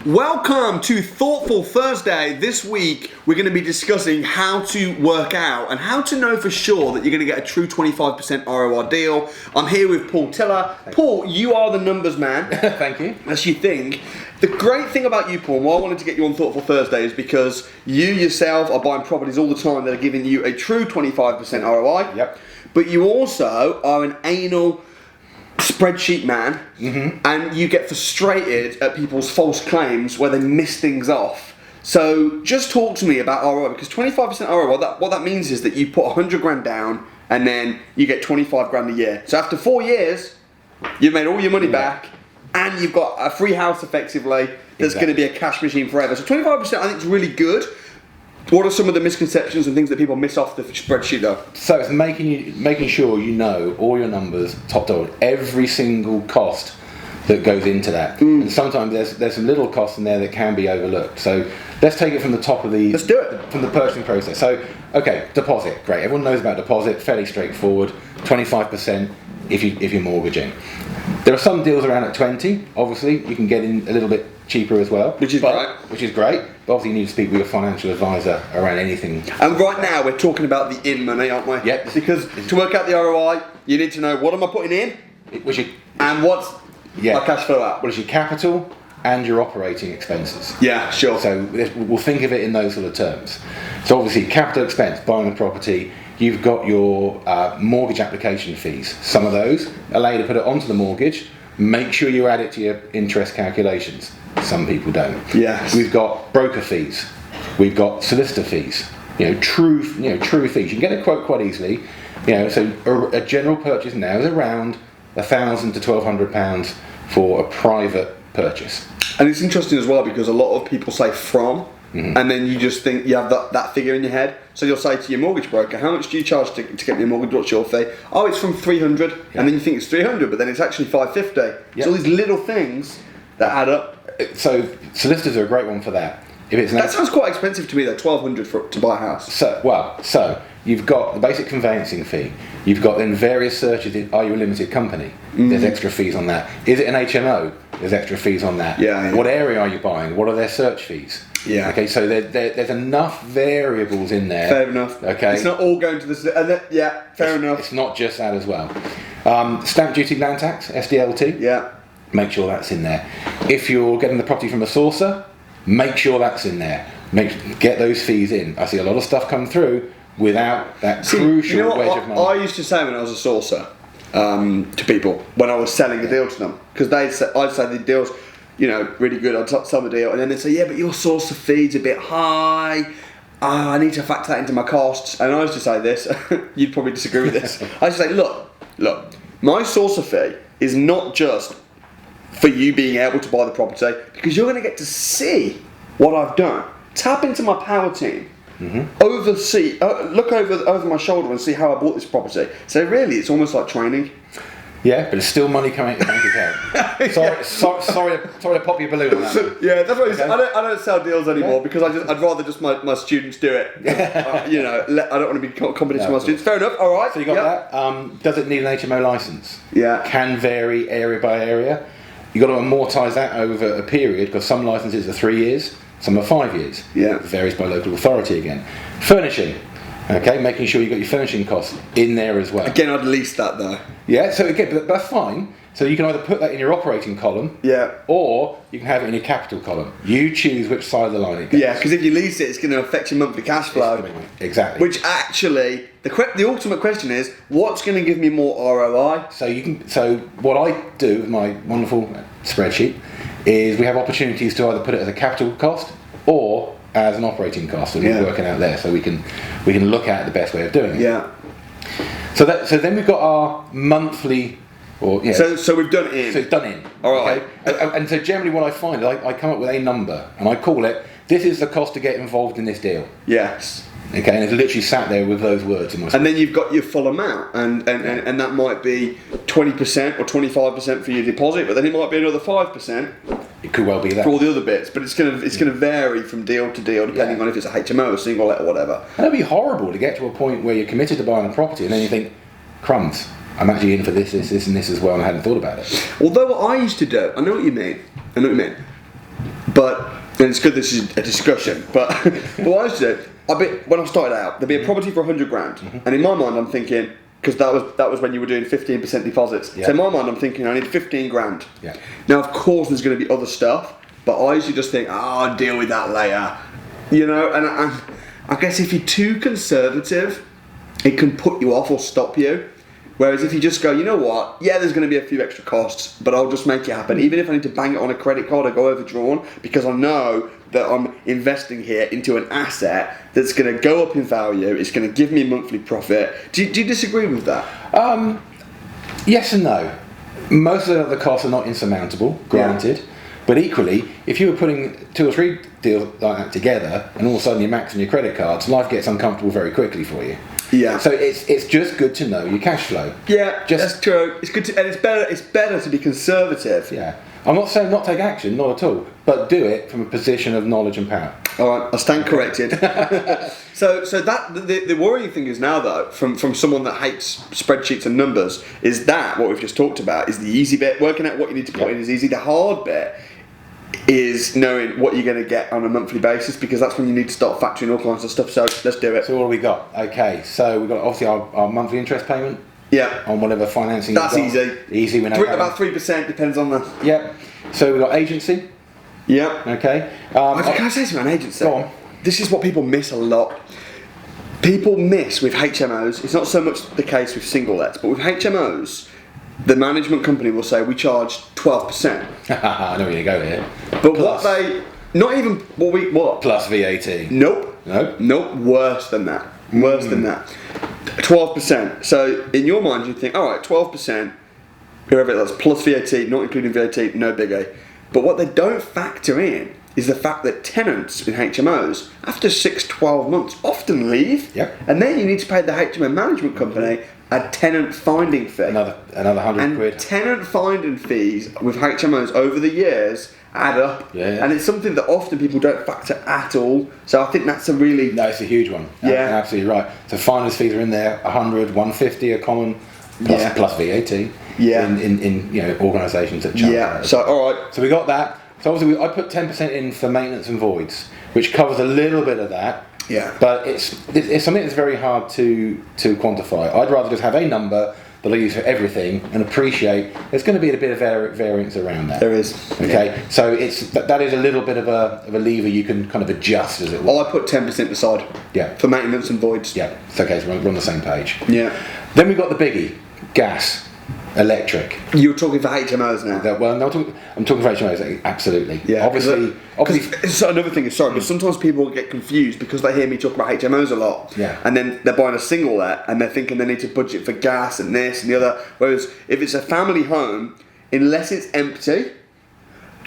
Welcome to Thoughtful Thursday. This week we're going to be discussing how to work out and how to know for sure that you're going to get a true 25% ROI deal. I'm here with Paul Tiller. Paul, you are the numbers man. Thank you. As you think. The great thing about you, Paul, and why I wanted to get you on Thoughtful Thursday is because you yourself are buying properties all the time that are giving you a true 25% ROI. Yep. But you also are an anal spreadsheet man, and you get frustrated at people's false claims where they miss things off. So just talk to me about ROI, because 25% ROI, what that means is that you put 100 grand down and then you get 25 grand a year. So after 4 years, you've made all your money back and you've got a free house effectively that's going to be a cash machine forever. So 25% I think is really good. What are some of the misconceptions and things that people miss off the spreadsheet though? So it's making sure you know all your numbers top to every single cost that goes into that. And sometimes there's some little costs in there that can be overlooked. So let's take it from the top of the... Let's do it. From the purchasing process. So, okay, deposit. Great. Everyone knows about deposit. Fairly straightforward. 25% if you're mortgaging. There are some deals around at 20. Obviously, you can get in a little bit cheaper as well. Which is great. But obviously you need to speak with your financial advisor around anything. And right now we're talking about the in money, aren't we? Yep. Because to work out the ROI, you need to know what am I putting in and what's my cash flow out. What is your capital and your operating expenses? Yeah, sure. So we'll think of it in those sort of terms. So obviously capital expense, buying a property, you've got your mortgage application fees. Some of those allow you to put it onto the mortgage. Make sure you add it to your interest calculations. Some people don't. Yes. We've got broker fees. We've got solicitor fees. True fees. You can get a quote quite easily. So a general purchase now is around £1,000 to £1,200 for a private purchase. And it's interesting as well because a lot of people say from, and then you just think you have that figure in your head. So you'll say to your mortgage broker, how much do you charge to get me a mortgage? What's your fee? Oh, it's from 300, and then you think it's 300, but then it's actually 550. So all these little things that add up. So solicitors are a great one for that. That sounds quite expensive to me though, $1,200 to buy a house. So you've got the basic conveyancing fee. You've got then various searches. Are you a limited company? There's extra fees on that. Is it an HMO? There's extra fees on that. Yeah. What area are you buying? What are their search fees? Yeah. Okay, so there's enough variables in there. Fair enough. Okay. It's not all going to the... fair enough. It's not just that as well. Stamp duty, land tax, SDLT. Yeah. Make sure that's in there. If you're getting the property from a sourcer, make sure that's in there. Get those fees in. I see a lot of stuff come through without that crucial wedge of money. I used to say when I was a sourcer to people when I was selling a deal to them, because I'd say the deal's really good. I'd sell the deal, and then they'd say, yeah, but your sourcer fee's a bit high. I need to factor that into my costs. And I used to say this. You'd probably disagree with this. I used to say, look, my sourcer fee is not just for you being able to buy the property, because you're going to get to see what I've done. Tap into my power team. Oversee, look over my shoulder and see how I bought this property. So really, it's almost like training. Yeah, but it's still money coming out your bank account. Sorry to pop your balloon on that. Yeah, that's what I don't sell deals anymore because I'd rather just my students do it. I don't want to be competition with my students. Fair enough. All right. So you got that. Does it need an HMO license? Yeah. Can vary area by area. You've got to amortise that over a period because some licenses are 3 years, some are 5 years. Yeah. It varies by local authority again. Furnishing. Okay, making sure you've got your furnishing costs in there as well. Again, I'd lease that though. Yeah, so again, but that's fine. So you can either put that in your operating column, or you can have it in your capital column. You choose which side of the line it goes. Yeah, because if you lease it, it's going to affect your monthly cash flow. Exactly. Which actually, the ultimate question is, what's going to give me more ROI? So what I do with my wonderful spreadsheet is we have opportunities to either put it as a capital cost or as an operating cost, and we're working out there, so we can look at the best way of doing it. Yeah. So then we've got our monthly, So we've done it in. So it's done in. All right. Okay? And so generally what I find is I come up with a number and I call it, this is the cost to get involved in this deal. Yes. Okay, and it's literally sat there with those words in my And then you've got your full amount, and that might be 20% or 25% for your deposit, but then it might be another 5%. It could well be that for all the other bits, but it's gonna vary from deal to deal depending on if it's a HMO, single let, or whatever. And it'd be horrible to get to a point where you're committed to buying a property and then you think, crumbs, I'm actually in for this, and this as well, and I hadn't thought about it. Although what I used to do, I know what you mean. But and it's good this is a discussion. But what I used to do, when I started out, there'd be a property for 100 grand, and in my mind I'm thinking, because that was when you were doing 15% deposits. So in my mind I'm thinking I need 15 grand. Yeah. Now of course there's going to be other stuff, but I usually just think, I'll deal with that later. You know, and I guess if you're too conservative, it can put you off or stop you. Whereas if you just go, you know what, yeah, there's going to be a few extra costs, but I'll just make it happen. Even if I need to bang it on a credit card or go overdrawn, because I know that I'm investing here into an asset that's going to go up in value, it's going to give me monthly profit. Do you disagree with that? Yes and no. Most of the costs are not insurmountable, granted. Yeah. But equally, if you were putting 2 or 3 deals like that together, and all of a sudden you're maxing your credit cards, life gets uncomfortable very quickly for you. Yeah. So it's just good to know your cash flow. Yeah, that's true. It's good to, and it's better to be conservative. Yeah. I'm not saying not take action, not at all, but do it from a position of knowledge and power. All right, I'll stand corrected. So that the worrying thing is now though, from someone that hates spreadsheets and numbers, is that what we've just talked about is the easy bit. Working out what you need to put in is easy. The hard bit is knowing what you're going to get on a monthly basis, because that's when you need to start factoring all kinds of stuff. So let's do it. So what have we got? Okay, so we've got obviously our monthly interest payment. Yeah. On whatever financing. That's easy. Easy. We know about 3% depends on the. Yep. So we've got agency. Yep. Okay. Can I say something on agency? Go on. This is what people miss a lot. People miss with HMOs. It's not so much the case with single lets, but with HMOs, the management company will say we charge 12%. I know where you go here. But plus, what they not even what plus VAT. Nope. Nope. Worse than that. Worse than that. 12%. So in your mind you think, all right, 12%. Whoever that's plus VAT, not including VAT, no biggie. But what they don't factor in is the fact that tenants in HMOs, after 6-12 months, often leave. Yep. And then you need to pay the HMO management company a tenant finding fee. Another 100 quid. Tenant finding fees with HMOs over the years add up. Yeah. And it's something that often people don't factor at all. So I think that's a really... No, it's a huge one. Yeah. Absolutely right. So finder's fees are in there, 100, 150 are common, plus VAT. Yeah. In organisations that charge. Yeah. So all right. So we got that. So obviously I put 10% in for maintenance and voids, which covers a little bit of that. Yeah. But it's something that's very hard to quantify. I'd rather just have a number that I use for everything and appreciate there's going to be a bit of variance around that. There is. Okay. Yeah. So that is a little bit of a lever you can kind of adjust, as it were. I put 10% aside. Yeah. For maintenance and voids. Yeah. It's okay. So we're on the same page. Yeah. Then we've got the biggie, gas. Electric. You're talking for HMOs now. Well, no, I'm talking for HMOs. Absolutely. Yeah. Obviously. So another thing is because sometimes people get confused because they hear me talk about HMOs a lot. Yeah. And then they're buying a single let and they're thinking they need to budget for gas and this and the other. Whereas if it's a family home, unless it's empty.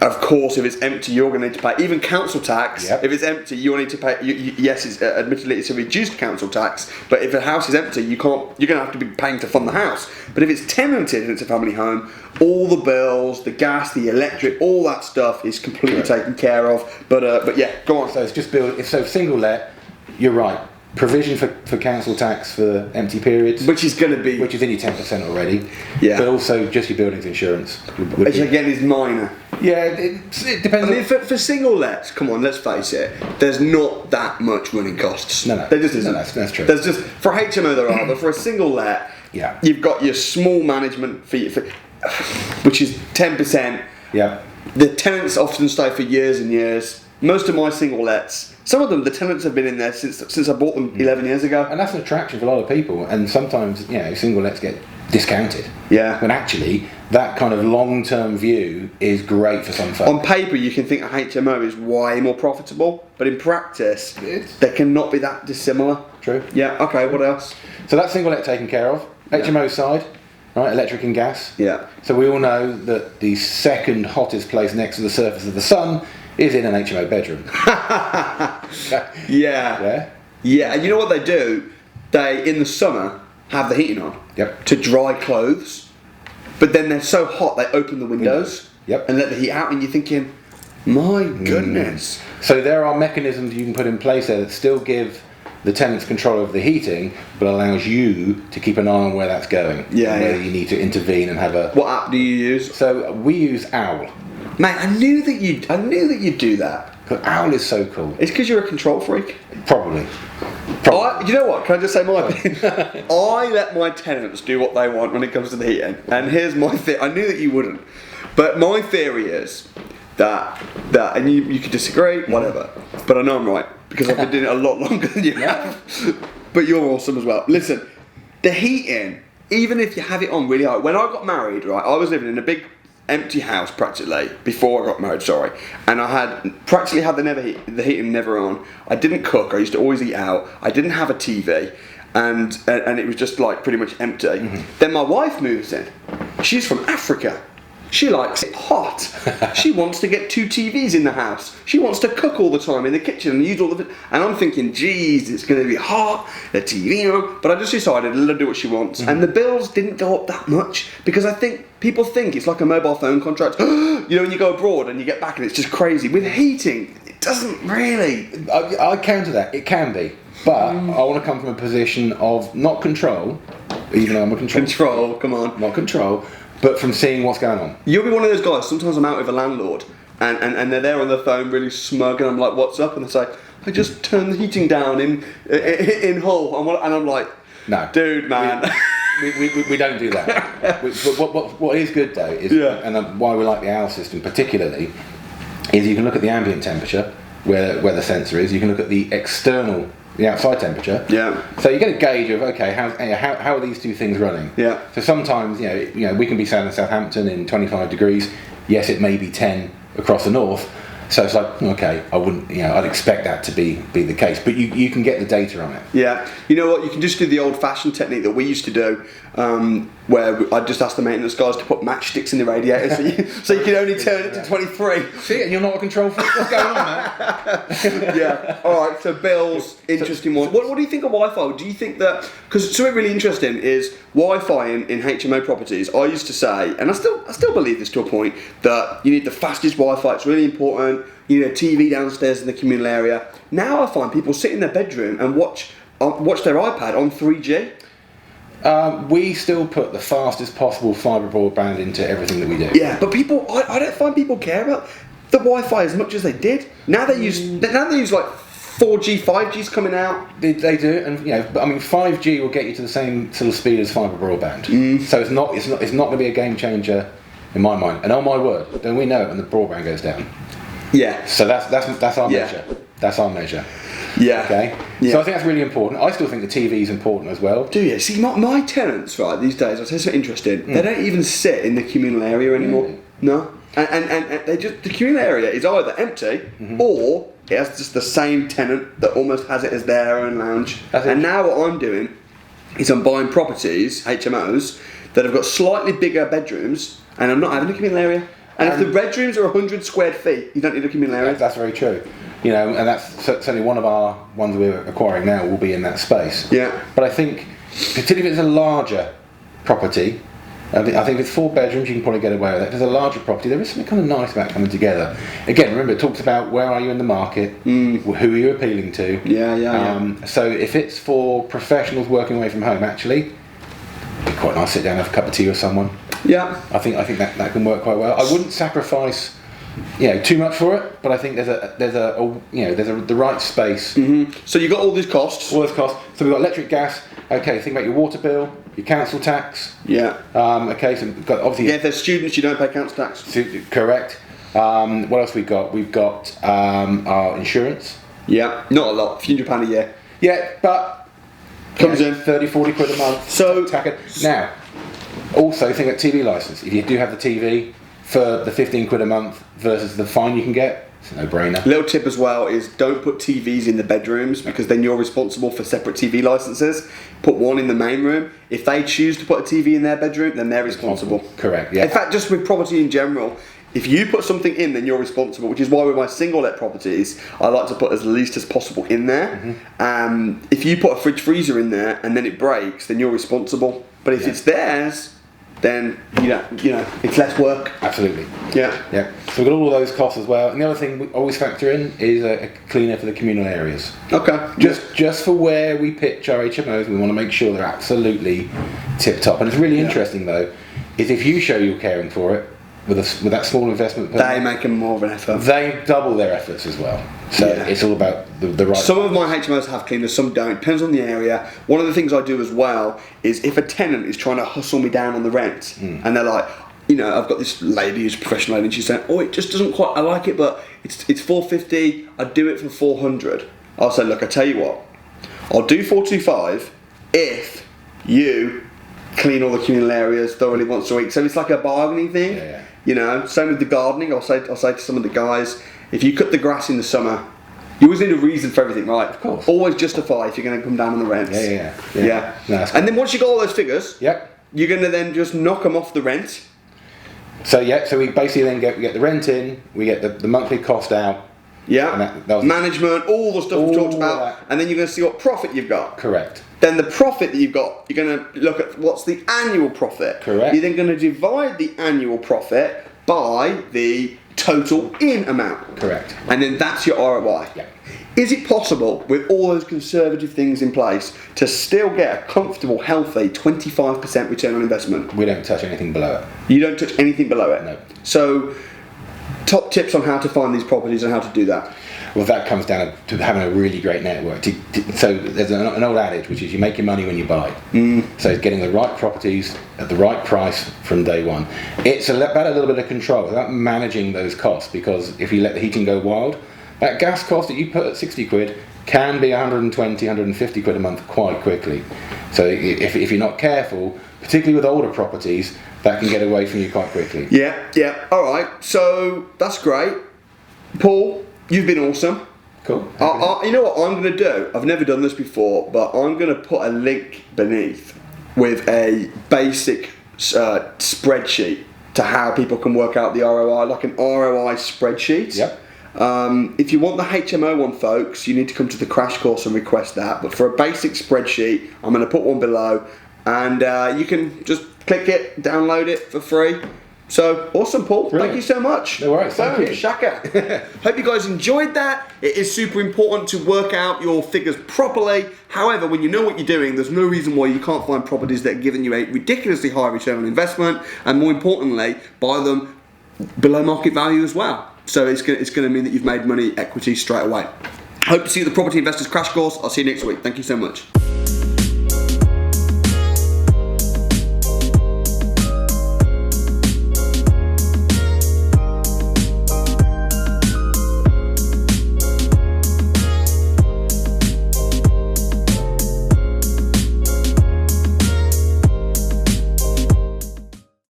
Of course, if it's empty, you're going to need to pay even council tax. Yep. If it's empty, you'll need to pay. Yes, it's admittedly it's a reduced council tax, but if a house is empty, you're going to have to be paying to fund the house. But if it's tenanted and it's a family home, all the bills, the gas, the electric, all that stuff is completely taken care of. But yeah, go on. So it's just single let. You're right. Provision for council tax for empty periods, which is going to be in your 10% already. Yeah. But also just your buildings insurance, which again is minor. Yeah, it depends. I mean, for single lets, come on, let's face it. There's not that much running costs. No. There just isn't. No, that's true. There's just for HMO there are, but for a single let, yeah, you've got your small management fee, which is 10%. Yeah. The tenants often stay for years and years. Most of my single lets, some of them, the tenants have been in there since I bought them 11 years ago. And that's an attraction for a lot of people. And sometimes, single lets get discounted. Yeah. When actually, that kind of long-term view is great for some folks. On paper, you can think a HMO is way more profitable, but in practice, they cannot be that dissimilar. True. Yeah. Okay. What else? So that's single let taken care of. HMO side, right? Electric and gas. Yeah. So we all know that the second hottest place next to the surface of the sun is in an HMO bedroom. Yeah. And you know what they do? They, in the summer, have the heating on. Yep. To dry clothes. But then they're so hot, they open the windows. Yep. And let the heat out, and you're thinking, my goodness. So there are mechanisms you can put in place there that still give the tenants control over the heating, but allows you to keep an eye on where that's going. Yeah. And whether you need to intervene and have a... What app do you use? So we use OWL. Mate, I knew that you'd do that. The owl is so cool. It's because you're a control freak. Probably. You know what? Can I just say my opinion? I let my tenants do what they want when it comes to the heating. And here's my theory. I knew that you wouldn't. But my theory is that and you could disagree, whatever. But I know I'm right because I've been doing it a lot longer than you have. But you're awesome as well. Listen, the heating, even if you have it on really high. When I got married, right, I was living in a big empty house practically before I got married, and I had practically had the heating never on. I didn't cook. I used to always eat out. I didn't have a TV, and it was just like pretty much empty. Then my wife moves in. She's from Africa. She likes it hot. She wants to get 2 TVs in the house. She wants to cook all the time in the kitchen and use all of it. And I'm thinking, geez, it's going to be hot, the TV on. But I just decided to let her do what she wants. And the bills didn't go up that much because I think people think it's like a mobile phone contract. You know, when you go abroad and you get back and it's just crazy. With heating, it doesn't really. I counter that. It can be. But I want to come from a position of not control, even though I'm a control. Control, come on. Not control. But from seeing what's going on. You'll be one of those guys, sometimes I'm out with a landlord and they're there on the phone really smug and I'm like, what's up? And they say, I just turned the heating down in Hull. And I'm like, no, dude, man. We don't do that. But what is good though, is, and why we like the owl system particularly, is you can look at the ambient temperature, where the sensor is, you can look at the outside temperature. Yeah. So you get a gauge of how are these two things running? Yeah. So sometimes you know we can be sailing in Southampton in 25 degrees. Yes, it may be 10 across the north. So it's like, okay, I wouldn't, I'd expect that to be the case, but you can get the data on it. Yeah, you know what? You can just do the old-fashioned technique that we used to do, where I'd just ask the maintenance guys to put matchsticks in the radiator, so you can only turn it to 23. See, and you're not a control freak. What's going on, man? Yeah. All right. So bills, interesting one. What do you think of Wi-Fi? Do you think that because something really interesting is Wi-Fi in HMO properties? I used to say, and I still believe this to a point, that you need the fastest Wi-Fi. It's really important. You need a TV downstairs in the communal area. Now I find people sit in their bedroom and watch their iPad on 3G. We still put the fastest possible fibre broadband into everything that we do. Yeah, but I don't find people care about the Wi-Fi as much as they did. Now they use like 4G, 5G's coming out. They do, and but I mean 5G will get you to the same sort of speed as fibre broadband. So it's not going to be a game changer in my mind. And on my word, then we know it when the broadband goes down. Yeah. So that's our measure. That's our measure. Yeah. Okay. Yeah. So I think that's really important. I still think the TV is important as well. Do you? See, my tenants, right, these days, I'll tell you something interesting. They don't even sit in the communal area anymore. No. And they just, the communal area is either empty or it has just the same tenant that almost has it as their own lounge. And now what I'm doing is I'm buying properties, HMOs, that have got slightly bigger bedrooms, and I'm not having a communal area. And if the bedrooms are 100 square feet, you don't need a communal area. That's very true. And that's certainly one of our ones we're acquiring now will be in that space. Yeah. But I think, particularly if it's a larger property, I think with 4 bedrooms you can probably get away with it. If it's a larger property, there is something kind of nice about coming together. Again, remember it talks about where are you in the market, who are you appealing to. Yeah. So if it's for professionals working away from home, actually, it'd be quite nice to sit down and have a cup of tea with someone. Yeah, I think that can work quite well. I wouldn't sacrifice, too much for it, but I think there's the right space. So you got all these costs. All those costs. So we've got electric, gas. Okay, think about your water bill, your council tax. Yeah. Okay, so we've got obviously. Yeah, if there's students, you don't pay council tax. Correct. What else we got? We've got our insurance. Yeah, not a lot. £100 a year. Yeah, but comes in 30-40 quid a month. So now. Also, think about TV licence. If you do have the TV, for the 15 quid a month versus the fine you can get, it's a no-brainer. Little tip as well is don't put TVs in the bedrooms because then you're responsible for separate TV licences. Put one in the main room. If they choose to put a TV in their bedroom, then they're responsible. Correct, yeah. In fact, just with property in general, if you put something in, then you're responsible, which is why with my single-let properties, I like to put as least as possible in there. If you put a fridge freezer in there and then it breaks, then you're responsible. But if it's theirs, then it's less work. Absolutely. Yeah. Yeah. So we've got all of those costs as well. And the other thing we always factor in is a cleaner for the communal areas. Okay. Just for where we pitch our HMOs, we want to make sure they're absolutely tip top. And it's really interesting though, is if you show you're caring for it, with that small investment per They month, make more of an effort. they double their efforts as well. So Yeah. it's all about the right. Some of my HMOs have cleaners, some don't. Depends on the area. One of the things I do as well is if a tenant is trying to hustle me down on the rent, and they're like, you know, I've got this lady who's a professional lady, and she's saying, oh, it just doesn't quite. I like it, but it's $450. I'd do it for $400. I'll say, look, I tell you what, I'll do $425 if you clean all the communal areas thoroughly once a week. So it's like a bargaining thing. Yeah. You know, same with the gardening. I'll say to some of the guys, if you cut the grass in the summer, you always need a reason for everything, right? Of course. Always justify if you're going to come down on the rents. Yeah. Yeah. No, that's And then once you got all those figures, Yep. you're going to then just knock them off the rent. So we basically then we get the rent in, we get the monthly cost out. Yeah. And that was management, all the stuff we all talked about, that. and then you're going to see what profit you've got. Correct. Then the profit that you've got, you're going to look at what's the annual profit. Correct. You're then going to divide the annual profit by the total in amount. Correct. And then that's your ROI. Yeah. Is it possible, with all those conservative things in place, to still get a comfortable, healthy 25% return on investment? We don't touch anything below it. You don't touch anything below it? No. So, top tips on how to find these properties and how to do that? Well, that comes down to having a really great network. So there's an old adage, which is you make your money when you buy. So it's getting the right properties at the right price from day one. It's about a little bit of control, it's about managing those costs, because if you let the heating go wild, that gas cost that you put at 60 quid can be 120, 150 quid a month quite quickly. So if you're not careful, particularly with older properties, that can get away from you quite quickly. Yeah. All right. So that's great, Paul. You've been awesome. Cool. You know what I'm going to do? I've never done this before, but I'm going to put a link beneath with a basic spreadsheet to how people can work out the ROI, like an ROI spreadsheet. Yep. If you want the HMO one, folks, you need to come to the crash course and request that. But for a basic spreadsheet, I'm going to put one below, and you can just click it, download it for free. So, awesome, Paul. Brilliant. Thank you so much. No worries. Thank you. Shaka. Hope you guys enjoyed that. It is super important to work out your figures properly. However, when you know what you're doing, there's no reason why you can't find properties that are giving you a ridiculously high return on investment, and more importantly, buy them below market value as well. So it's going to mean that you've made money equity straight away. Hope to see you at the Property Investors Crash Course. I'll see you next week. Thank you so much.